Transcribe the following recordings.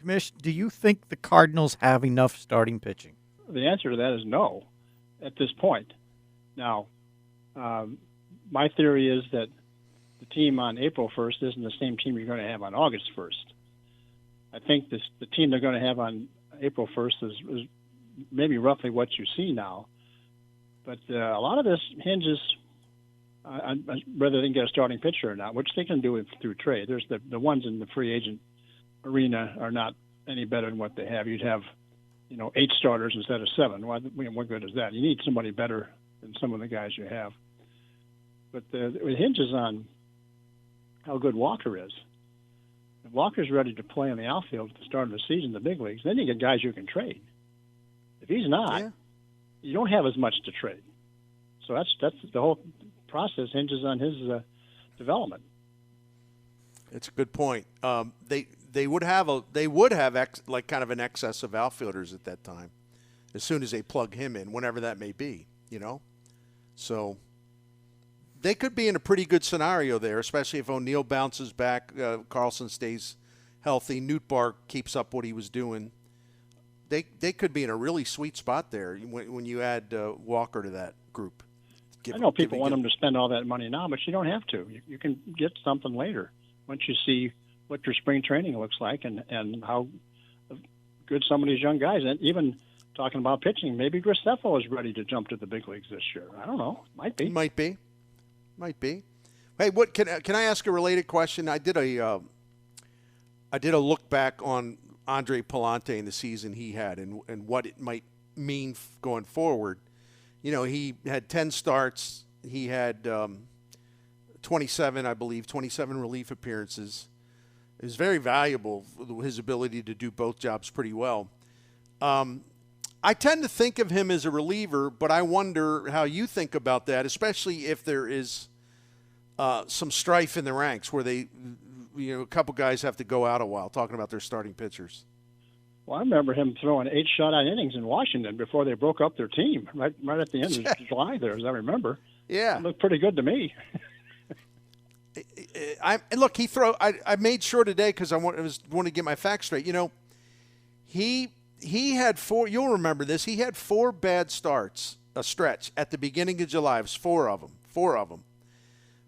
Commish, do you think the Cardinals have enough starting pitching? The answer to that is no at this point. Now, my theory is that the team on April 1st isn't the same team you're going to have on August 1st. I think the team they're going to have on April 1st is maybe roughly what you see now. But a lot of this hinges on whether they can get a starting pitcher or not, which they can do it through trade. There's the ones in the free agent arena are not any better than what they have. You'd have, 8 starters instead of 7. What good is that? You need somebody better than some of the guys you have. But it hinges on how good Walker is. If Walker's ready to play in the outfield at the start of the season in the big leagues, then you get guys you can trade. If he's not, you don't have as much to trade. So that's the whole process hinges on his development. It's a good point. They would have kind of an excess of outfielders at that time, as soon as they plug him in, whenever that may be. So they could be in a pretty good scenario there, especially if O'Neill bounces back, Carlson stays healthy, Nootbaar keeps up what he was doing. They could be in a really sweet spot there when you add Walker to that group. I know people want them to spend all that money now, but you don't have to. You can get something later once you see what your spring training looks like and how good some of these young guys, and even talking about pitching, maybe Graceffo is ready to jump to the big leagues this year. I don't know. Might be. Might be. Hey, what can I ask a related question? I did a look back on Andre Palante and the season he had and what it might mean going forward. He had 10 starts. He had 27 relief appearances. It was very valuable, his ability to do both jobs pretty well. I tend to think of him as a reliever, but I wonder how you think about that, especially if there is some strife in the ranks where a couple guys have to go out a while, talking about their starting pitchers. Well, I remember him throwing 8 shutout innings in Washington before they broke up their team, right at the end of July there, as I remember. Yeah. It looked pretty good to me. I made sure today because I wanted to get my facts straight. He had 4. You'll remember this. He had 4 bad starts, a stretch at the beginning of July. It was 4 of them.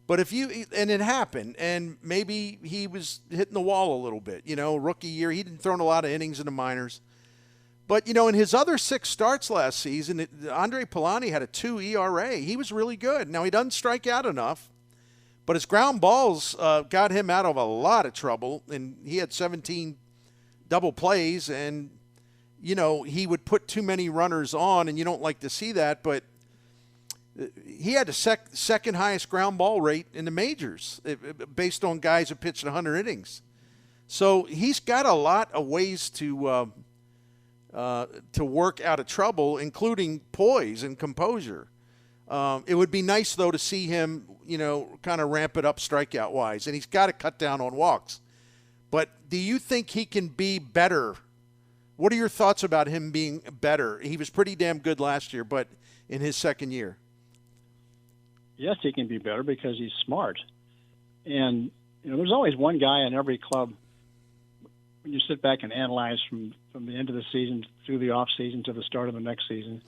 But and it happened, and maybe he was hitting the wall a little bit. Rookie year, he didn't throw a lot of innings in the minors. But in his other 6 starts last season, Andre Palante had a 2 ERA. He was really good. Now he doesn't strike out enough. But his ground balls got him out of a lot of trouble, and he had 17 double plays, and, he would put too many runners on, and you don't like to see that, but he had the second highest ground ball rate in the majors based on guys who pitched 100 innings. So he's got a lot of ways to work out of trouble, including poise and composure. It would be nice, though, to see him, kind of ramp it up strikeout-wise. And he's got to cut down on walks. But do you think he can be better? What are your thoughts about him being better? He was pretty damn good last year, but in his second year. Yes, he can be better because he's smart. And, there's always one guy in every club, when you sit back and analyze from the end of the season through the off season to the start of the next season,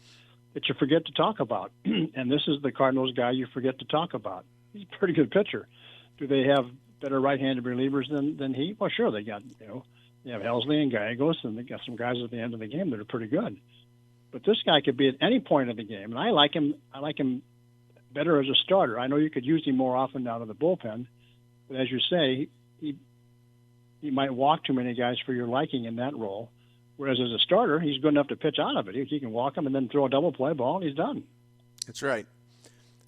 that you forget to talk about. And this is the Cardinals guy you forget to talk about. He's a pretty good pitcher. Do they have better right-handed relievers than he? Well, sure, they got, they have Helsley and Gallegos, and they got some guys at the end of the game that are pretty good. But this guy could be at any point of the game, and I like him better as a starter. I know you could use him more often out of the bullpen, but as you say, he might walk too many guys for your liking in that role. Whereas as a starter, he's good enough to pitch out of it. He can walk him and then throw a double play ball, and he's done. That's right.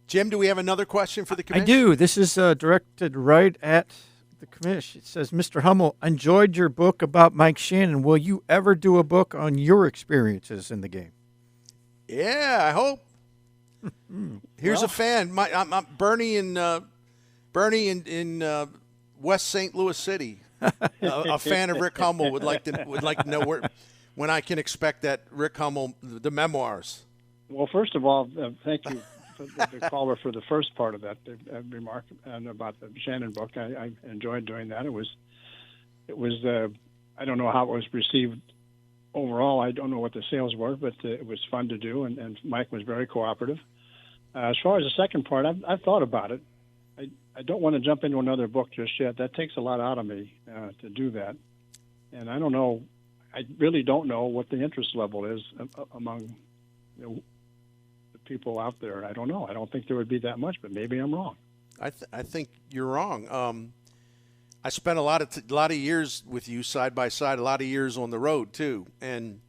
Jim, do we have another question for the commish? I do. This is directed right at the commish. It says, Mr. Hummel, enjoyed your book about Mike Shannon. Will you ever do a book on your experiences in the game? Yeah, I hope. Here's a fan. I'm Bernie in West St. Louis City. A fan of Rick Hummel would like to know when I can expect that Rick Hummel, the memoirs. Well, first of all, thank you for the caller for the first part of that remark and about the Shannon book. I enjoyed doing that. It was I don't know how it was received overall. I don't know what the sales were, but it was fun to do, and Mike was very cooperative. As far as the second part, I've thought about it. I don't want to jump into another book just yet. That takes a lot out of me to do that. And I don't know. I really don't know what the interest level is among the people out there. I don't know. I don't think there would be that much, but maybe I'm wrong. I think you're wrong. I spent a lot of years with you side by side, a lot of years on the road too, and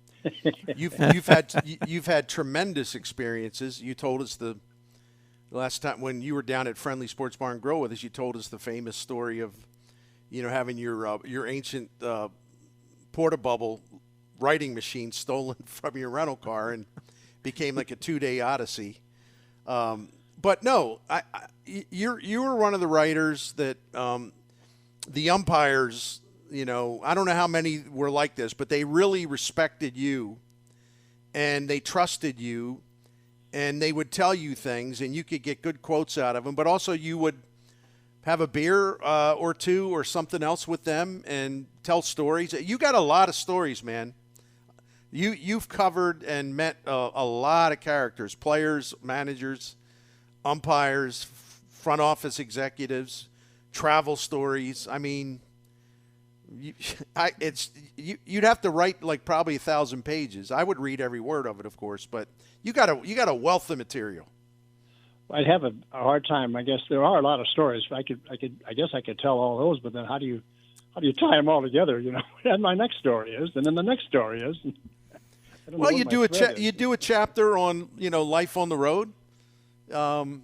you've had tremendous experiences. You told us the last time when you were down at Friendly Sports Bar and Grill with us, you told us the famous story of, having your ancient Porta-Bubble writing machine stolen from your rental car and became like a 2-day odyssey. But no, you were one of the writers that the umpires, I don't know how many were like this, but they really respected you and they trusted you and they would tell you things and you could get good quotes out of them, but also you would have a beer or two or something else with them and tell stories. You got a lot of stories, man. You've covered and met a lot of characters, players, managers, umpires, front office executives, travel stories. I mean, you'd have to write like probably 1,000 pages. I would read every word of it, of course, but you got a wealth of material. I'd have a hard time. I guess there are a lot of stories. I guess I could tell all those, but then how do you tie them all together? And my next story is, and then the next story is. Well, you do a chapter on life on the road. Some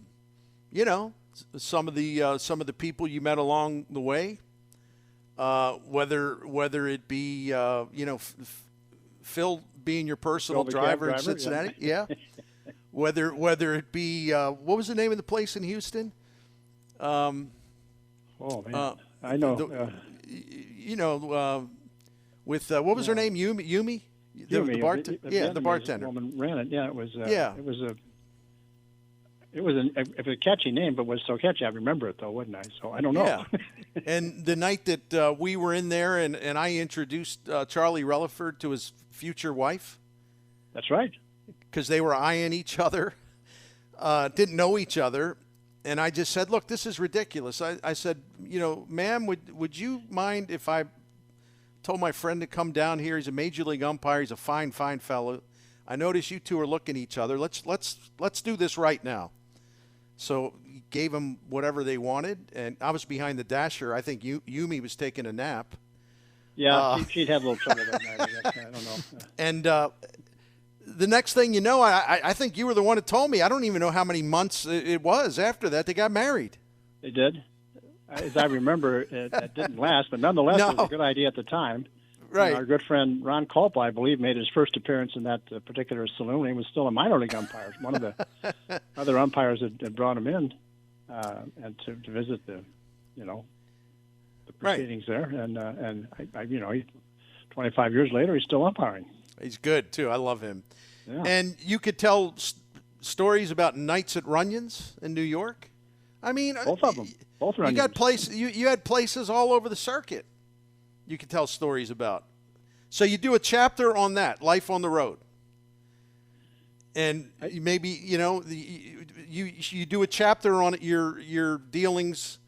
of the people you met along the way, whether it be Phil being your personal driver in Cincinnati, yeah. Whether it be what was the name of the place in Houston? Oh man, I know. With what was her name? Yumi. The bartender. Yeah, the bartender. Woman ran it. Yeah, it was. Yeah. It was a catchy name, but was so catchy. I remember it though, wouldn't I? So I don't know. Yeah. And the night that we were in there, and I introduced Charlie Relaford to his future wife. That's right. Because they were eyeing each other, didn't know each other, and I just said, "Look, this is ridiculous." I said, "Ma'am, would you mind if I told my friend to come down here? He's a major league umpire. He's a fine fellow. I notice you two are looking at each other. Let's do this right now." So he gave them whatever they wanted, and I was behind the dasher. I think Yumi was taking a nap. Yeah, she'd had a little trouble that night, I guess. I don't know. And the next thing you know, I think you were the one that told me. I don't even know how many months it was after that they got married. They did. As I remember, it didn't last, but nonetheless, It was a good idea at the time. Right. And our good friend Ron Culp, I believe, made his first appearance in that particular saloon. He was still a minor league umpire. One of the other umpires had brought him in and to visit the proceedings there. And he 25 years later, he's still umpiring. He's good too. I love him. Yeah. And you could tell stories about nights at Runyon's in New York. I mean, both of them. Both Runyon's. You got you had places all over the circuit. You could tell stories about. So you do a chapter on that, life on the road. And maybe, you do a chapter on your dealings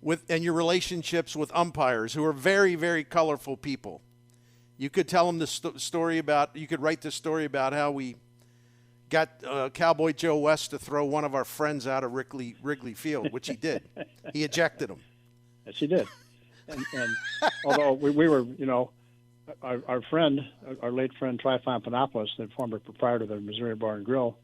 with and your relationships with umpires who are very, very colorful people. You could tell them the story about, you could write this story about how we got Cowboy Joe West to throw one of our friends out of Wrigley Field, which he did. He ejected him. Yes, he did. And although we were, our friend, our late friend Tryphon Panopoulos, the former proprietor of the Missouri Bar and Grill,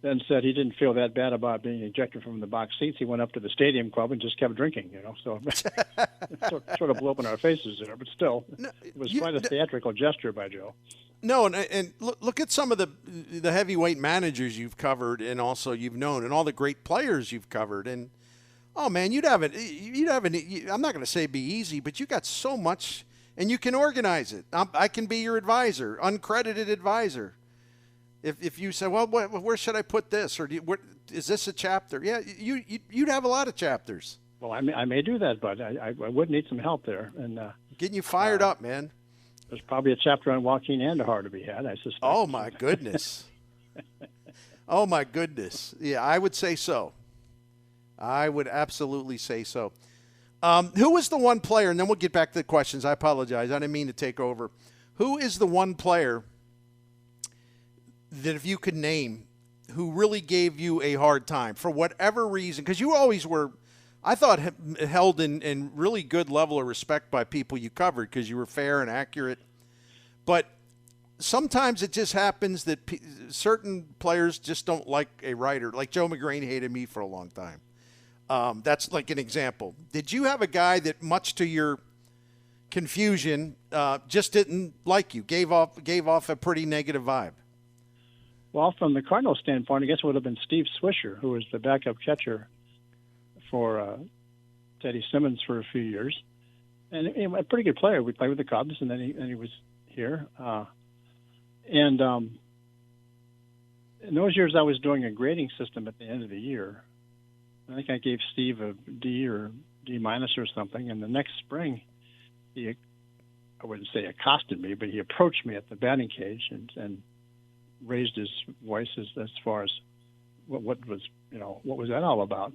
then said he didn't feel that bad about being ejected from the box seats. He went up to the stadium club and just kept drinking, So it sort of blew up in our faces there. But still, it was quite a theatrical gesture by Joe. No, and look at some of the heavyweight managers you've covered and also you've known, and all the great players you've covered. And oh man, you'd have it. I'm not going to say be easy, but you got so much, and you can organize it. I can be your advisor, uncredited advisor. If you say, well, where should I put this, or is this a chapter? Yeah, you'd have a lot of chapters. Well, I may do that, but I would need some help there. And getting you fired up, man. There's probably a chapter on Joaquin Andahar to be had, I suspect. Oh, my goodness. Oh, my goodness. Yeah, I would say so. I would absolutely say so. Who is the one player, and then we'll get back to the questions. I apologize. I didn't mean to take over. Who is the one player that if you could name who really gave you a hard time for whatever reason? Because you always were, I thought, held in really good level of respect by people you covered because you were fair and accurate. But sometimes it just happens that certain players just don't like a writer. Like Joe McGrain hated me for a long time. That's like an example. Did you have a guy that, much to your confusion, just didn't like you, gave off a pretty negative vibe? Well, from the Cardinals standpoint, I guess it would have been Steve Swisher, who was the backup catcher for Teddy Simmons for a few years, and a pretty good player. We played with the Cubs, and then he was here. In those years, I was doing a grading system at the end of the year. I think I gave Steve a D or D minus or something. And the next spring, I wouldn't say accosted me, but he approached me at the batting cage and raised his voice as far as what was that all about?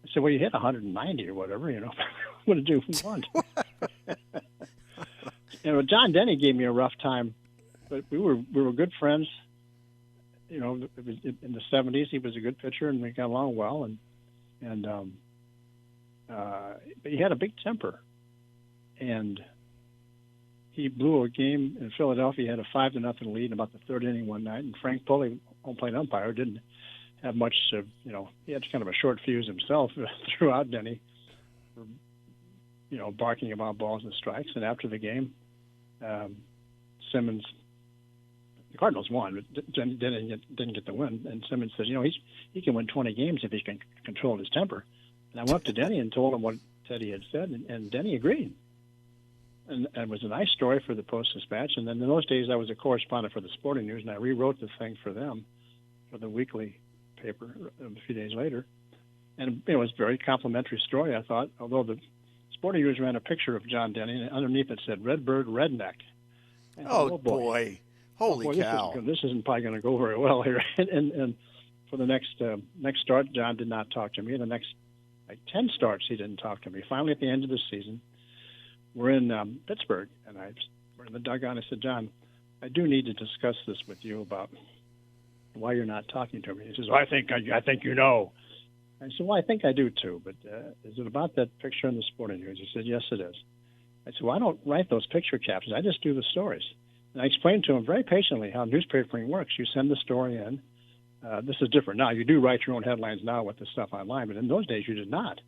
I said, well, you hit 190 or whatever, what to do if you want. John Denny gave me a rough time, but we were good friends. It was in the 70s, he was a good pitcher, and we got along well. But he had a big temper, and he blew a game in Philadelphia. He had a 5-0 lead in about the third inning one night, and Frank Pulley, home plate umpire, didn't have much to, he had kind of a short fuse himself throughout Denny, barking about balls and strikes. And after the game, Simmons, the Cardinals won, but Denny didn't get the win. And Simmons says, he can win 20 games if he can control his temper. And I went up to Denny and told him what Teddy had said, and Denny agreed. And it was a nice story for the Post-Dispatch. And then in those days, I was a correspondent for the Sporting News, and I rewrote the thing for them, for the weekly paper a few days later. And it was a very complimentary story, I thought, although the Sporting News ran a picture of John Denny, and underneath it said, Redbird Redneck. Oh, boy. Holy cow. This isn't probably going to go very well here. And for the next start, John did not talk to me. The next 10 starts, he didn't talk to me. Finally, at the end of the season, we're in Pittsburgh, and we're in the dugout. I said, John, I do need to discuss this with you about why you're not talking to me. He says, I think you know. I said, well, I think I do too, but is it about that picture in the Sporting News? He said, yes, it is. I said, well, I don't write those picture captions. I just do the stories. And I explained to him very patiently how newspapering works. You send the story in. This is different now. You do write your own headlines now with the stuff online, but in those days you did not.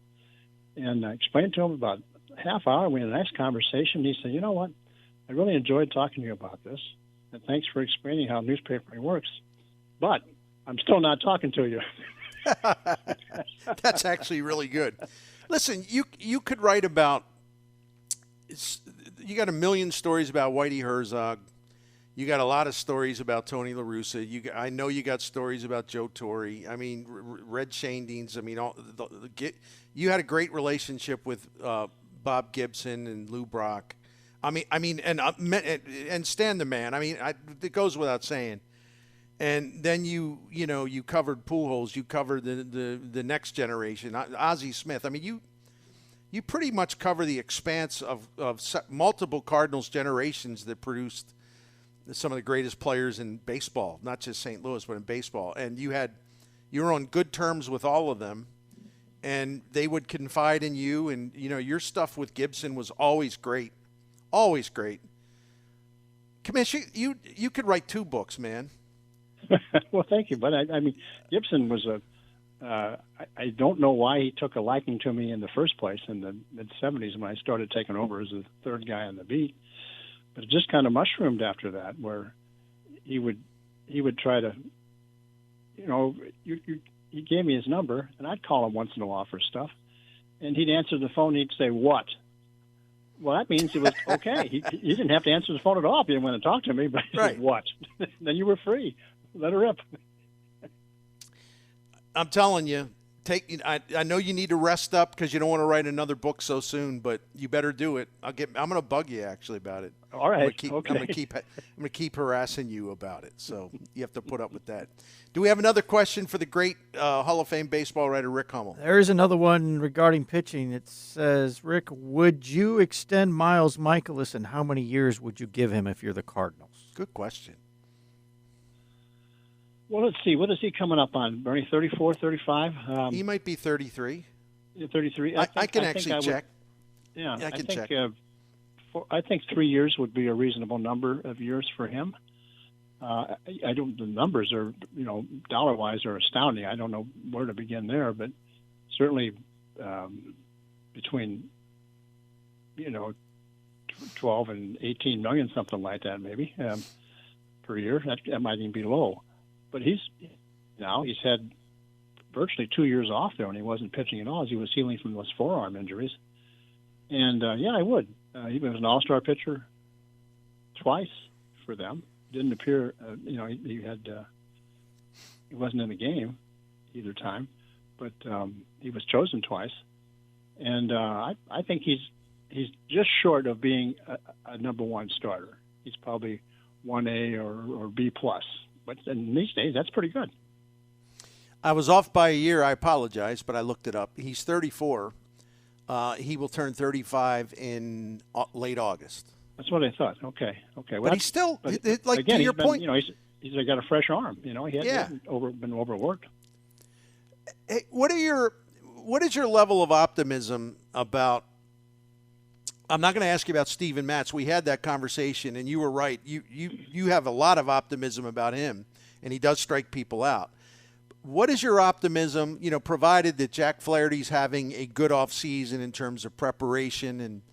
And I explained to him about a half hour. We had a nice conversation. He said, you know what? I really enjoyed talking to you about this, and thanks for explaining how newspapering works. But I'm still not talking to you. That's actually really good. Listen, you could write about. You got a million stories about Whitey Herzog. You got a lot of stories about Tony La Russa. I know you got stories about Joe Torre. I mean, Red Shanedeans. I mean, you had a great relationship with Bob Gibson and Lou Brock. I mean, and Stan the Man. I mean, it goes without saying. And then you covered Pujols. You covered the next generation, Ozzie Smith. I mean, you pretty much cover the expanse of multiple Cardinals generations that produced some of the greatest players in baseball, not just St. Louis, but in baseball. And you were on good terms with all of them, and they would confide in you. And your stuff with Gibson was always great, always great. Commish, you could write 2 books, man. Well, thank you. But I mean, Gibson was I don't know why he took a liking to me in the first place in the mid-'70s when I started taking over as the third guy on the beat. But it just kind of mushroomed after that, where he would try to, he gave me his number, and I'd call him once in a while for stuff, and he'd answer the phone. He'd say, "What?" Well, that means it was okay. He didn't have to answer the phone at all if he didn't want to talk to me. But he said, "What?" Then you were free. Let her rip. I'm telling you, I know you need to rest up because you don't want to write another book so soon, but you better do it. I'm going to bug you actually about it. All right. I'm going to keep harassing you about it. So you have to put up with that. Do we have another question for the great Hall of Fame baseball writer Rick Hummel? There is another one regarding pitching. It says, Rick, would you extend Miles Michaelis, and how many years would you give him if you're the Cardinals? Good question. Well, let's see. What is he coming up on? Bernie, 34, 35? He might be 33. 33. I can actually check. Yeah, I can check. I think 3 years would be a reasonable number of years for him. I don't. The numbers are, dollar-wise, are astounding. I don't know where to begin there, but certainly between 12 and 18 million, something like that, maybe per year. That might even be low. But he's had virtually 2 years off there, and he wasn't pitching at all as he was healing from those forearm injuries. And I would. He was an all-star pitcher twice for them. Didn't appear, he wasn't in the game either time, but he was chosen twice. And I think he's just short of being a number one starter. He's probably 1A or B plus. But in these days, that's pretty good. I was off by a year. I apologize, but I looked it up. He's 34. He will turn 35 in late August. That's what I thought. Okay. Well, but he's still, again, to your point. He's got a fresh arm. He hadn't been overworked. Hey, what is your level of optimism about? I'm not going to ask you about Steven Matz. We had that conversation, and you were right. You have a lot of optimism about him, and he does strike people out. What is your optimism, provided that Jack Flaherty's having a good offseason in terms of preparation and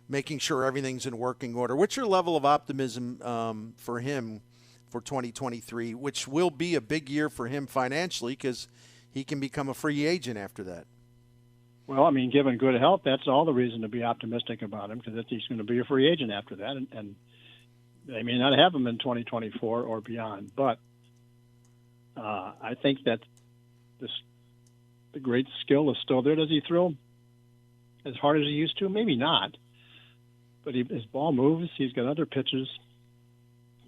making sure everything's in working order? What's your level of optimism for him for 2023, which will be a big year for him financially because he can become a free agent after that? Well, given good health, that's all the reason to be optimistic about him because he's going to be a free agent after that, and they may not have him in 2024 or beyond. But I think that the great skill is still there. Does he throw as hard as he used to? Maybe not. But his ball moves. He's got other pitches.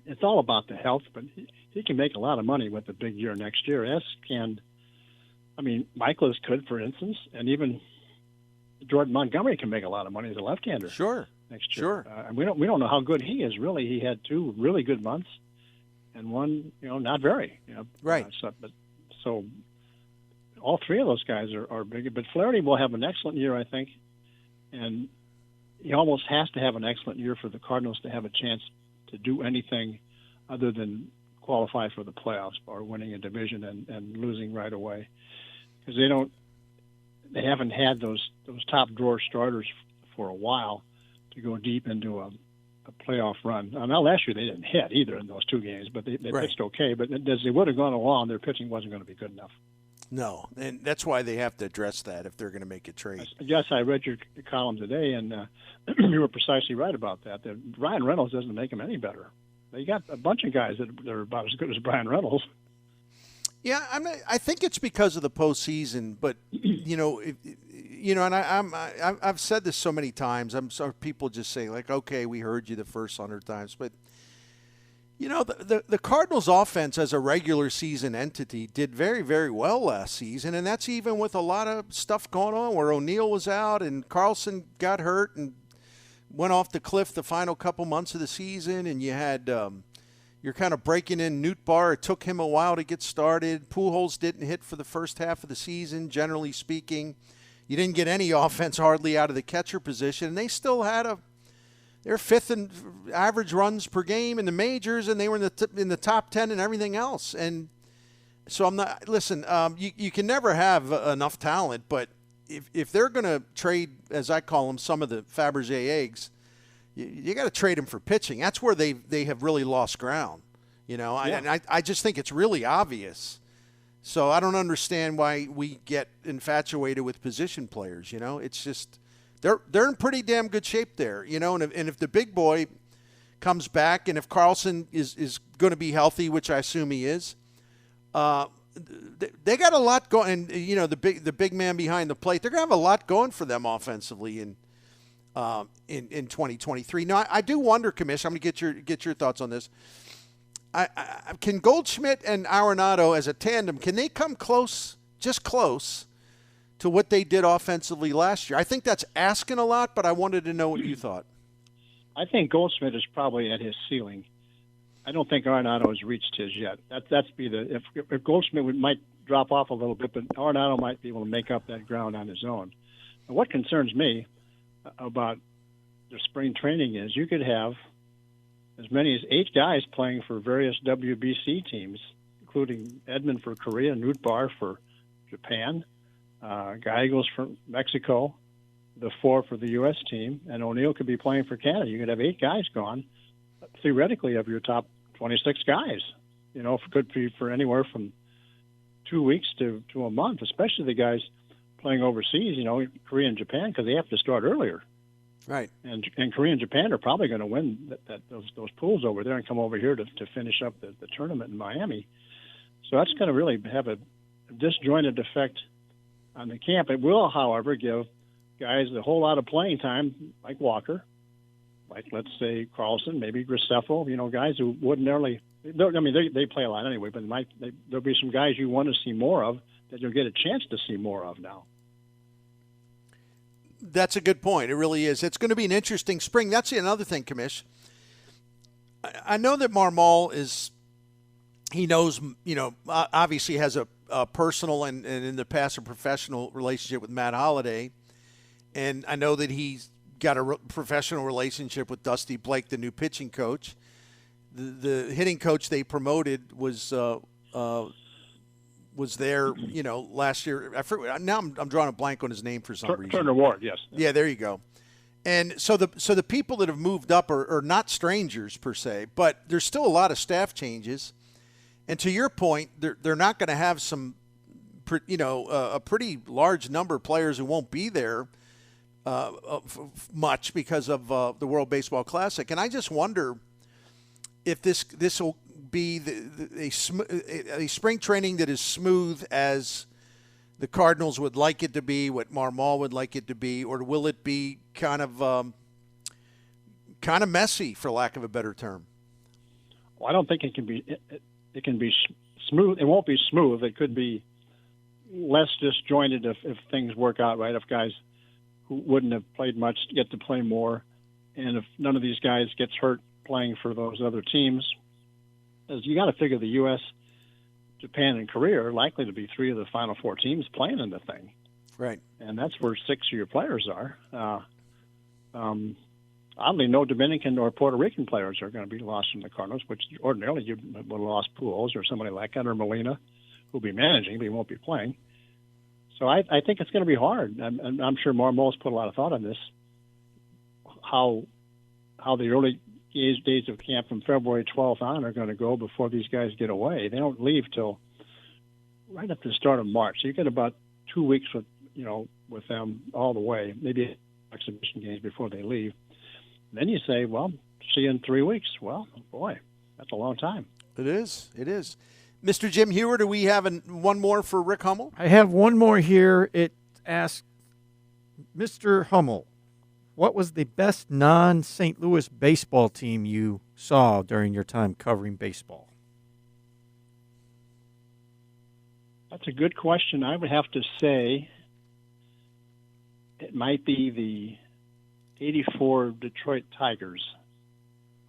It's all about the health, but he can make a lot of money with a big year next year, as can Michaelis could, for instance, and even Jordan Montgomery can make a lot of money as a left-hander. Sure. Next year. Sure. We don't know how good he is. Really, he had 2 really good months, and one, not very. Right. So all 3 of those guys are big. But Flaherty will have an excellent year, I think, and he almost has to have an excellent year for the Cardinals to have a chance to do anything other than qualify for the playoffs or winning a division and losing right away. Because they haven't had those top drawer starters for a while to go deep into a playoff run. Now last year they didn't hit either in those 2 games, but they right. pitched okay. But as they would have gone along, their pitching wasn't going to be good enough. No, and that's why they have to address that if they're going to make a trade. Yes, I read your column today, and you were precisely right about that. That Ryan Reynolds doesn't make them any better. They got a bunch of guys that are about as good as Brian Reynolds. Yeah, I think it's because of the postseason, but and I've said this so many times. I'm sorry, people just say like, "Okay, we heard you the first 100 times," but the Cardinals' offense as a regular season entity did very, very well last season, and that's even with a lot of stuff going on where O'Neill was out and Carlson got hurt and went off the cliff the final couple months of the season, and you had. You're kind of breaking in Nootbaar. It took him a while to get started. Pujols didn't hit for the first half of the season, generally speaking. You didn't get any offense hardly out of the catcher position. And they still had they're 5th in average runs per game in the majors, and they were in the top 10 and everything else. And so you can never have enough talent, but if they're going to trade, as I call them, some of the Fabergé eggs, you got to trade them for pitching. That's where they have really lost ground, Yeah. And I just think it's really obvious. So I don't understand why we get infatuated with position players. It's just they're in pretty damn good shape there. And if the big boy comes back, and if Carlson is going to be healthy, which I assume he is, they got a lot going. And the big man behind the plate, they're gonna have a lot going for them offensively in 2023. Now, I do wonder, Commissioner. I'm gonna get your thoughts on this. Can Goldschmidt and Arenado as a tandem, can they come close, just close, to what they did offensively last year? I think that's asking a lot, but I wanted to know what you thought. I think Goldschmidt is probably at his ceiling. I don't think Arenado has reached his yet. If Goldschmidt might drop off a little bit, but Arenado might be able to make up that ground on his own. And what concerns me about the spring training is you could have as many as 8 guys playing for various WBC teams, including Edman for Korea, Nootbaar for Japan, Gallegos for Mexico, the 4 for the U.S. team, and O'Neill could be playing for Canada. You could have 8 guys gone, theoretically, of your top 26 guys. It could be for anywhere from 2 weeks to a month, especially the guys playing overseas, Korea and Japan, because they have to start earlier. Right. And Korea and Japan are probably going to win those pools over there and come over here to finish up the tournament in Miami. So that's going to really have a disjointed effect on the camp. It will, however, give guys a whole lot of playing time, like Walker, like, let's say, Carlson, maybe Graceffo, guys who ordinarily – they play a lot anyway, but there'll be some guys you want to see more of that you'll get a chance to see more of now. That's a good point. It really is. It's going to be an interesting spring. That's another thing, Commish. I know that Marmol he knows, obviously has a personal and in the past a professional relationship with Matt Holliday. And I know that he's got a professional relationship with Dusty Blake, the new pitching coach. The hitting coach they promoted was there, last year. Now I'm drawing a blank on his name for some reason. Turner Ward, yes. Yeah, there you go. And so the people that have moved up are not strangers per se, but there's still a lot of staff changes. And to your point, they're not going to have a pretty large number of players who won't be there much because of the World Baseball Classic. And I just wonder if this will be a spring training that is smooth as the Cardinals would like it to be, what Marmol would like it to be, or will it be kind of messy, for lack of a better term? Well, I don't think it can be. It can be smooth. It won't be smooth. It could be less disjointed if things work out right. If guys who wouldn't have played much get to play more, and if none of these guys gets hurt playing for those other teams, as you got to figure the U.S., Japan, and Korea are likely to be 3 of the Final 4 teams playing in the thing. Right. And that's where 6 of your players are. Oddly, no Dominican or Puerto Rican players are going to be lost from the Cardinals, which ordinarily you would have lost Pujols or somebody like that, or Molina, who'll be managing, but he won't be playing. So I think it's going to be hard. I'm sure Marmol's put a lot of thought on this, how the early days of camp from February 12th on are going to go before these guys get away. They don't leave till right at the start of March. So you get about 2 weeks with them all the way, maybe exhibition games before they leave. Then you say, well, see you in 3 weeks. Well, boy, that's a long time. It is. It is. Mr. Jim Heuer, do we have one more for Rick Hummel? I have one more here. It asks, Mr. Hummel, what was the best non-St. Louis baseball team you saw during your time covering baseball? That's a good question. I would have to say it might be the 84 Detroit Tigers,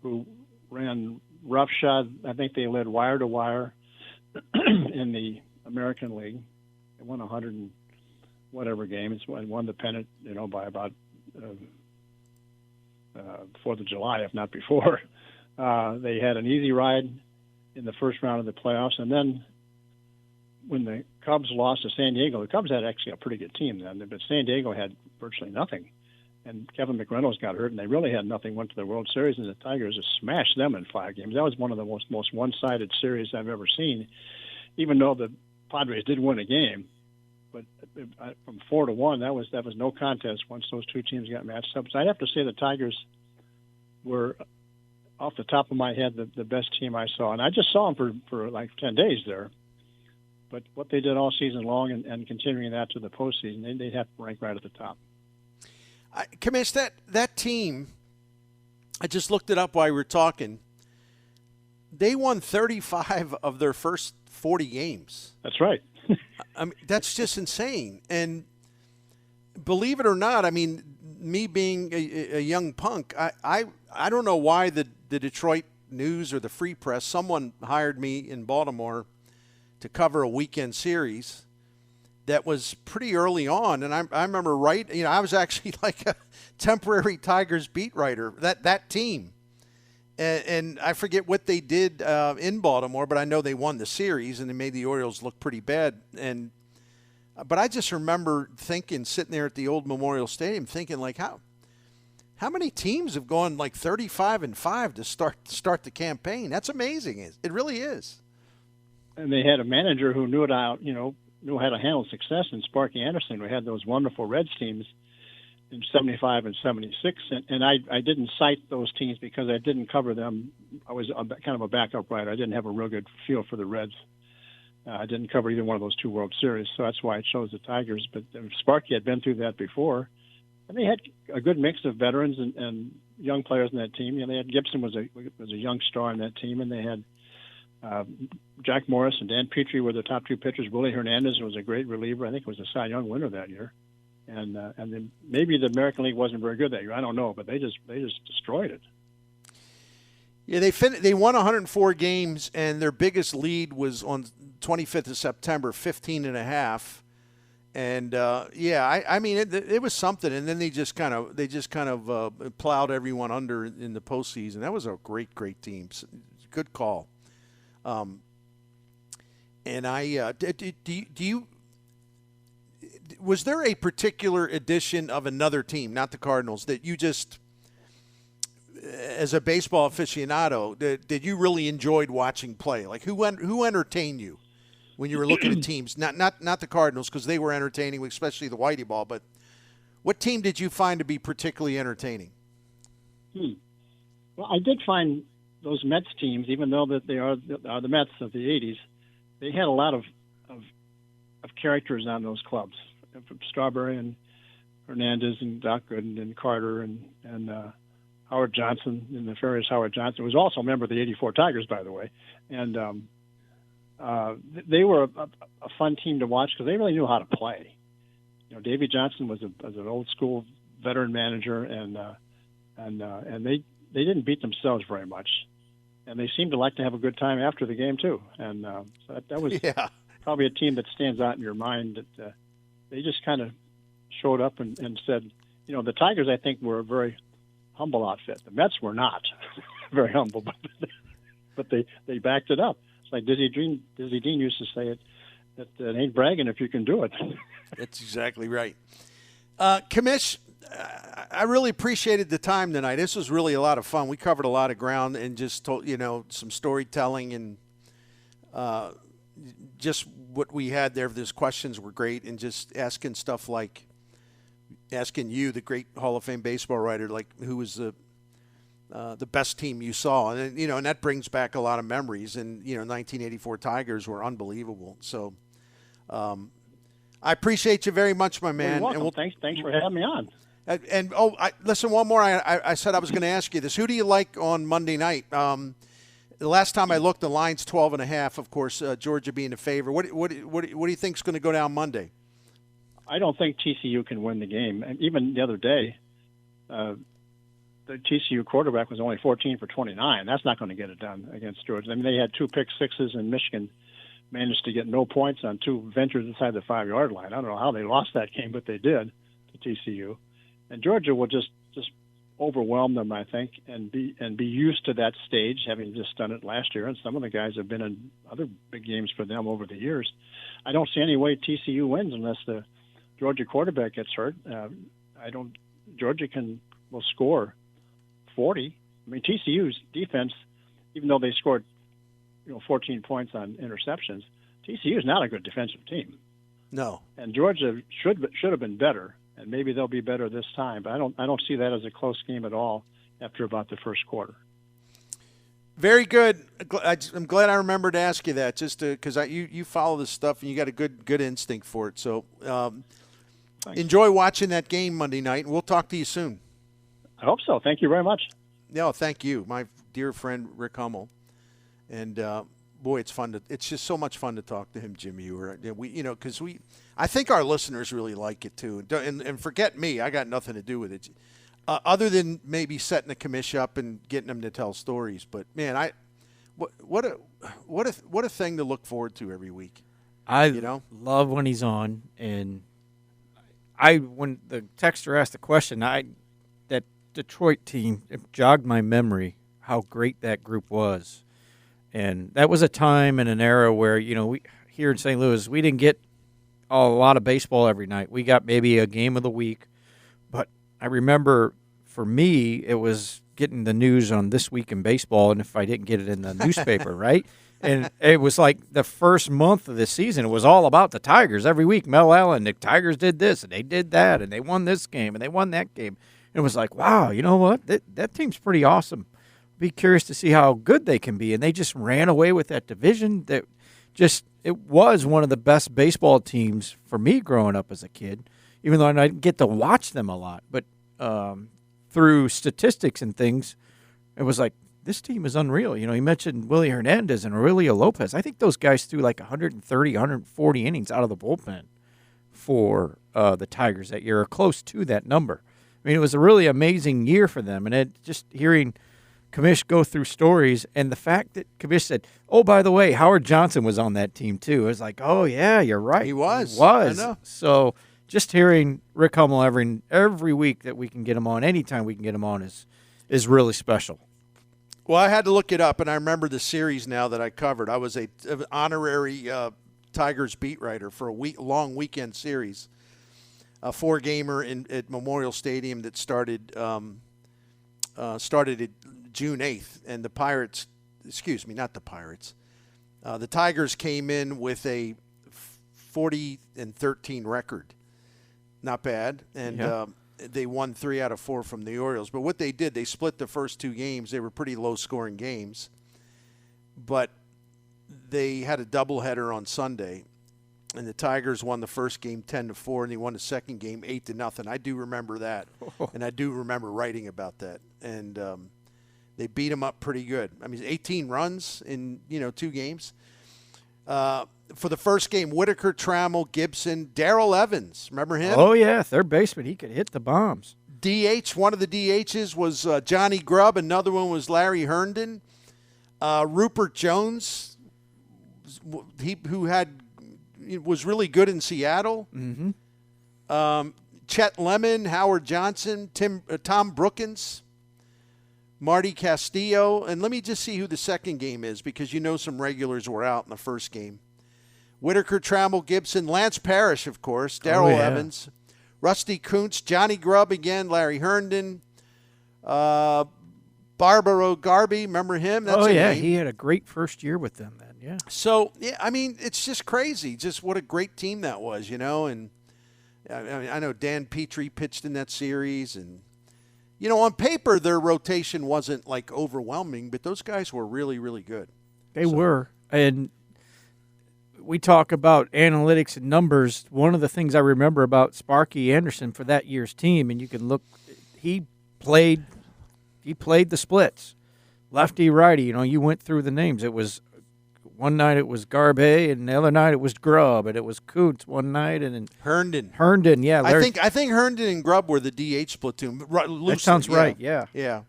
who ran roughshod. I think they led wire to wire in the American League. They won 100 and whatever games and won the pennant, by about 4th of July, if not before. They had an easy ride in the first round of the playoffs, and then when the Cubs lost to San Diego, the Cubs had actually a pretty good team then, but San Diego had virtually nothing. And Kevin McReynolds got hurt, and they really had nothing. Went to the World Series, and the Tigers just smashed them in 5 games. That was one of the most one-sided series I've ever seen, even though the Padres did win a game. But from 4-1, that was no contest once those two teams got matched up. So I'd have to say the Tigers were, off the top of my head, the best team I saw. And I just saw them for like 10 days there. But what they did all season long and continuing that to the postseason, they'd have to rank right at the top. Commish, that team, I just looked it up while we were talking. They won 35 of their first 40 games. That's right. I mean, that's just insane. And believe it or not, I mean, me being a young punk, I don't know why the Detroit News or the Free Press, someone hired me in Baltimore to cover a weekend series that was pretty early on. And I remember I was actually like a temporary Tigers beat writer, that team. And I forget what they did in Baltimore, but I know they won the series and they made the Orioles look pretty bad. But I just remember thinking, sitting there at the old Memorial Stadium, thinking like, how many teams have gone like 35-5 to start the campaign? That's amazing. It really is. And they had a manager who knew how to handle success in Sparky Anderson. We had those wonderful Reds teams in 75 and 76, and I didn't cite those teams because I didn't cover them. I was kind of a backup writer. I didn't have a real good feel for the Reds. I didn't cover either one of those two World Series, so that's why I chose the Tigers. But Sparky had been through that before, and they had a good mix of veterans and young players in that team. They had Gibson was a young star in that team, and they had Jack Morris and Dan Petrie were the top two pitchers. Willie Hernandez was a great reliever. I think it was a Cy Young winner that year. And then maybe the American League wasn't very good that year. I don't know, but they just destroyed it. Yeah, they won 104 games, and their biggest lead was on 25th of September, 15.5. And I mean it was something. And then they just kind of plowed everyone under in the postseason. That was a great team. Good call. And I do you. Was there a particular edition of another team, not the Cardinals, that you just, as a baseball aficionado, that you really enjoyed watching play? Like who entertained you when you were looking at teams? Not the Cardinals, because they were entertaining, especially the Whitey Ball. But what team did you find to be particularly entertaining? Well, I did find those Mets teams, even though that they are the Mets of the '80s, they had a lot of characters on those clubs. From Strawberry and Hernandez and Doc Gooden and Carter and Howard Johnson, and nefarious Howard Johnson, who was also a member of the '84 Tigers, by the way. And they were a fun team to watch because they really knew how to play. Davey Johnson was an old school veteran manager, and they didn't beat themselves very much, and they seemed to like to have a good time after the game too. And so that was probably a team that stands out in your mind that. They just kind of showed up and said, the Tigers, I think, were a very humble outfit. The Mets were not very humble, but they backed it up. It's like Dizzy Dean used to say that it ain't bragging if you can do it. That's exactly right. Commish, I really appreciated the time tonight. This was really a lot of fun. We covered a lot of ground and just told, some storytelling and just what we had there. Those questions were great, and just asking stuff like asking you, the great Hall of Fame baseball writer, like who was the best team you saw, and and that brings back a lot of memories. And 1984 Tigers were unbelievable. So I appreciate you very much, my man. Well, you're welcome. And thanks for having me on. And listen, one more. I said I was going to ask you this. Who do you like on Monday night? The last time I looked, the line's 12.5. Of course, Georgia being a favor. What do you think's going to go down Monday? I don't think TCU can win the game. And even the other day, the TCU quarterback was only 14 for 29. That's not going to get it done against Georgia. I mean, they had 2 pick sixes, and Michigan managed to get no points on 2 ventures inside the 5-yard line. I don't know how they lost that game, but they did to TCU. And Georgia will just overwhelm them, I think, and be used to that stage, having just done it last year. And some of the guys have been in other big games for them over the years. I don't see any way TCU wins unless the Georgia quarterback gets hurt. Georgia will score 40. I mean, TCU's defense, even though they scored 14 points on interceptions, TCU is not a good defensive team. No. And Georgia should have been better. And maybe they'll be better this time, but I don't see that as a close game at all after about the first quarter. Very good. I'm glad I remembered to ask you that, just because you follow this stuff and you got a good instinct for it. So enjoy watching that game Monday night, and we'll talk to you soon. I hope so. Thank you very much. No, thank you, my dear friend Rick Hummel. And boy, it's just so much fun to talk to him, Jim Heuer. Because I think our listeners really like it too. And forget me, I got nothing to do with it. Other than maybe setting the commish up and getting them to tell stories, but man, what a thing to look forward to every week. I love when he's on, and when the texter asked the question, that Detroit team, it jogged my memory how great that group was, and that was a time and an era where we here in St. Louis we didn't get a lot of baseball every night. We got maybe a game of the week, but I remember for me, it was getting the news on This Week in Baseball, and if I didn't get it in the newspaper, right? And it was like the first month of the season, it was all about the Tigers. Every week, Mel Allen, the Tigers did this, and they did that, and they won this game, and they won that game. And it was like, wow, you know what? That team's pretty awesome. Be curious to see how good they can be. And they just ran away with that division. It was one of the best baseball teams for me growing up as a kid, even though I didn't get to watch them a lot. But through statistics and things, it was like, this team is unreal. He mentioned Willie Hernandez and Aurelio Lopez. I think those guys threw like 130, 140 innings out of the bullpen for the Tigers that year, or close to that number. I mean, it was a really amazing year for them. And just hearing Kamish go through stories, and the fact that Kamish said, oh, by the way, Howard Johnson was on that team too. It was like, oh, yeah, you're right. He was. I know. So just hearing Rick Hummel every week that we can get him on, anytime we can get him on, is really special. Well, I had to look it up, and I remember the series now that I covered. I was an honorary Tigers beat writer for a long weekend series, a 4-gamer at Memorial Stadium that started at June 8th, and the Pirates, not the Pirates, the Tigers came in with a 40-13 record. Not bad, and they won 3 out of 4 from the Orioles. But what they did, they split the first 2 games. They were pretty low-scoring games, but they had a doubleheader on Sunday, and the Tigers won the first game 10-4, and they won the second game 8-0. I do remember that, and I do remember writing about that. And they beat them up pretty good. I mean, 18 runs in 2 games. For the first game, Whitaker, Trammell, Gibson, Darrell Evans. Remember him? Oh, yeah, third baseman. He could hit the bombs. DH, one of the DHs was Johnny Grubb. Another one was Larry Herndon. Rupert Jones, who was really good in Seattle. Mm-hmm. Chet Lemon, Howard Johnson, Tom Brookins, Marty Castillo. And let me just see who the second game is, because some regulars were out in the first game. Whitaker, Trammell, Gibson, Lance Parrish, of course, Darrell Evans, Rusty Kuntz, Johnny Grubb again, Larry Herndon, Barbaro Garby, remember him? That's name. He had a great first year with them then, yeah. So, I mean, it's just crazy, just what a great team that was, and I know Dan Petrie pitched in that series, and, on paper their rotation wasn't, like, overwhelming, but those guys were really, really good. They were, and we talk about analytics and numbers. One of the things I remember about Sparky Anderson for that year's team, and you can look, he played the splits, lefty, righty. You went through the names. It was one night it was Garbe, and the other night it was Grubb, and it was Kuntz one night, and then Herndon, yeah. I think Herndon and Grubb were the DH platoon. Loosely, that sounds right. Yeah.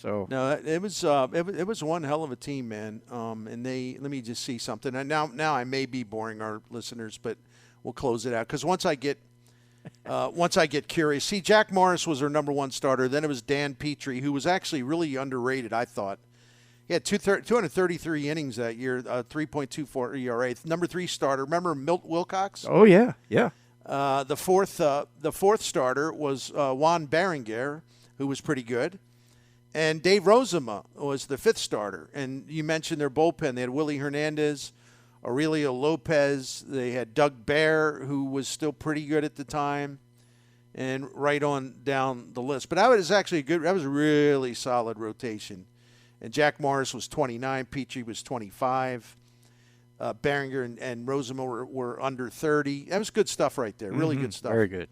So no, it was one hell of a team, man. And let me just see something. And now I may be boring our listeners, but we'll close it out, because once I get curious. See, Jack Morris was their number 1 starter. Then it was Dan Petrie, who was actually really underrated, I thought. He had 233 innings that year, 3.24 ERA. Number 3 starter. Remember Milt Wilcox? Oh yeah. The fourth starter was Juan Berenguer, who was pretty good. And Dave Rozema was the 5th starter. And you mentioned their bullpen. They had Willie Hernandez, Aurelio Lopez. They had Doug Bear, who was still pretty good at the time, and right on down the list. But that was actually that was a really solid rotation. And Jack Morris was 29. Petrie was 25. Behringer and Rosenthal were under 30. That was good stuff right there. Really good stuff. Very good.